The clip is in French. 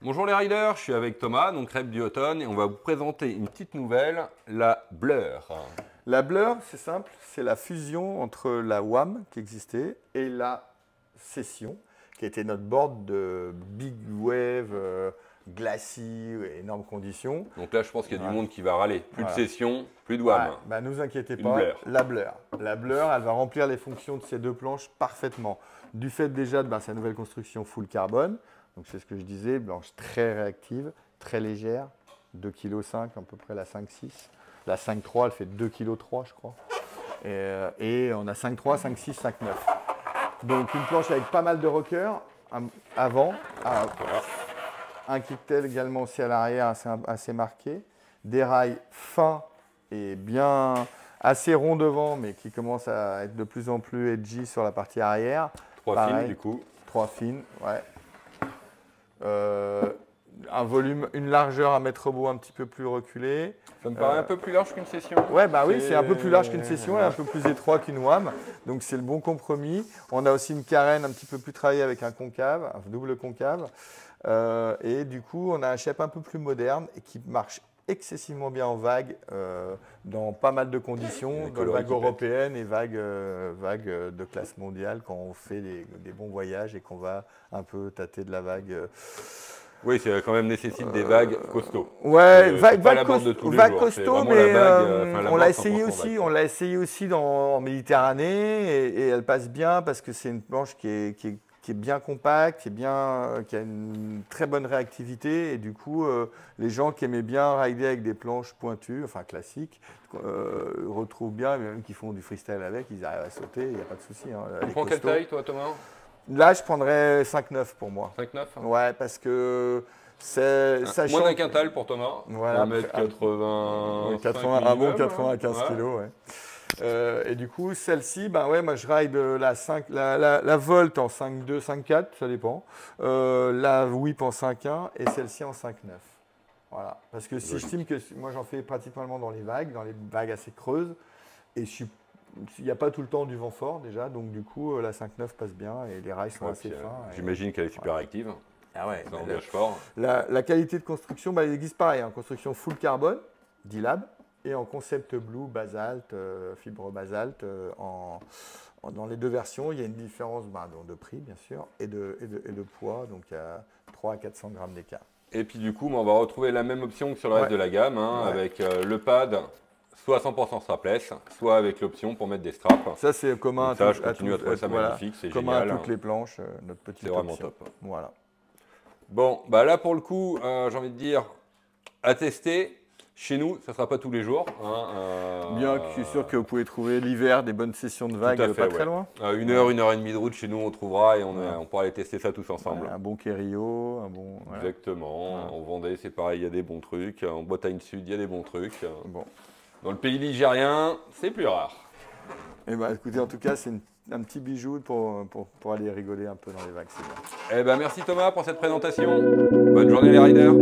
Bonjour les riders, je suis avec Thomas, donc Crêpes du Automne, et on va vous présenter une petite nouvelle, la Blur. La Blur, c'est simple, c'est la fusion entre la WAM qui existait et la Session, qui était notre board de big wave, glacis, énormes conditions. Donc là, je pense qu'il y a du monde qui va râler. Plus Voilà. de session, plus de WAM. Ouais, bah, ne vous inquiétez Une pas, Blur. la Blur. La Blur, elle va remplir les fonctions de ces deux planches parfaitement. Du fait déjà de sa nouvelle construction full carbone, donc c'est ce que je disais, blanche très réactive, très légère, 2,5 kg à peu près la 5,6. La 5,3 elle fait 2,3 kg je crois. Et on a 5,3, 5,6, 5,9. Donc une planche avec pas mal de rockers avant, un kicktail également aussi à l'arrière assez marqué, des rails fins et bien assez ronds devant mais qui commencent à être de plus en plus edgy sur la partie arrière. 3 fines du coup. 3 fines, ouais. Un volume, une largeur à mettre beau un petit peu plus reculé. Ça me paraît un peu plus large qu'une session. Ouais, bah oui, c'est un peu plus large qu'une session et un peu plus étroit qu'une WAM. Donc c'est le bon compromis. On a aussi une carène un petit peu plus travaillée avec un concave, un double concave. Et du coup, on a un shape un peu plus moderne et qui marche excessivement bien en vague dans pas mal de conditions, dans vague européenne et vague de classe mondiale quand on fait des bons voyages et qu'on va un peu tâter de la vague. Oui, ça quand même nécessite des vagues costauds. Ouais, vague costaud, mais on l'a essayé aussi. On l'a essayé aussi en Méditerranée et elle passe bien parce que c'est une planche qui est bien compacte, qui a une très bonne réactivité et du coup, les gens qui aimaient bien rider avec des planches pointues, enfin classiques, retrouvent bien, même qui font du freestyle avec, ils arrivent à sauter, il n'y a pas de souci. Hein, tu prends quelle taille toi Thomas? Là, je prendrais 5,9 pour moi. 5,9 hein. Ouais, parce que moins d'un quintal pour Thomas. Voilà, 1m80. un bon 95 kg. Ouais. Et du coup, celle-ci, ben ouais, moi je ride la Volt en 5,2, 5,4, ça dépend. La Whip en 5,1 et celle-ci en 5,9. Voilà. Parce que si j'estime que moi j'en fais pratiquement dans les vagues assez creuses, et il n'y a pas tout le temps du vent fort déjà, donc du coup la 5,9 passe bien et les rails sont assez fins. J'imagine qu'elle est super active. Ah ouais, ça engage fort. La qualité de construction, elle existe pareil, en construction full carbone, D-Lab, et en concept blue, basalte, fibre basalte. Dans les deux versions, il y a une différence de prix bien sûr et de poids, donc il y a 300 à 400 grammes d'écart. Et puis du coup, on va retrouver la même option que sur le reste de la gamme, avec le pad, soit à 100% strapless, soit avec l'option pour mettre des straps. Ça c'est commun donc ça, je continue à trouver ça magnifique, c'est génial. Commun à toutes les planches, notre petite option. C'est vraiment top. Voilà. Bon, bah là pour le coup, j'ai envie de dire, à tester. Chez nous, ça ne sera pas tous les jours. Bien que je suis sûr que vous pouvez trouver l'hiver des bonnes sessions de vagues très loin. Une heure et demie de route chez nous, on trouvera et on pourra aller tester ça tous ensemble. Un bon Kerio, un bon... Exactement. En Vendée, c'est pareil, il y a des bons trucs. En Bretagne Sud, il y a des bons trucs. Bon. Dans le pays ligérien, c'est plus rare. Eh ben, écoutez, en tout cas, c'est un petit bijou pour aller rigoler un peu dans les vagues. C'est bien. Eh ben, merci Thomas pour cette présentation. Bonne journée les riders.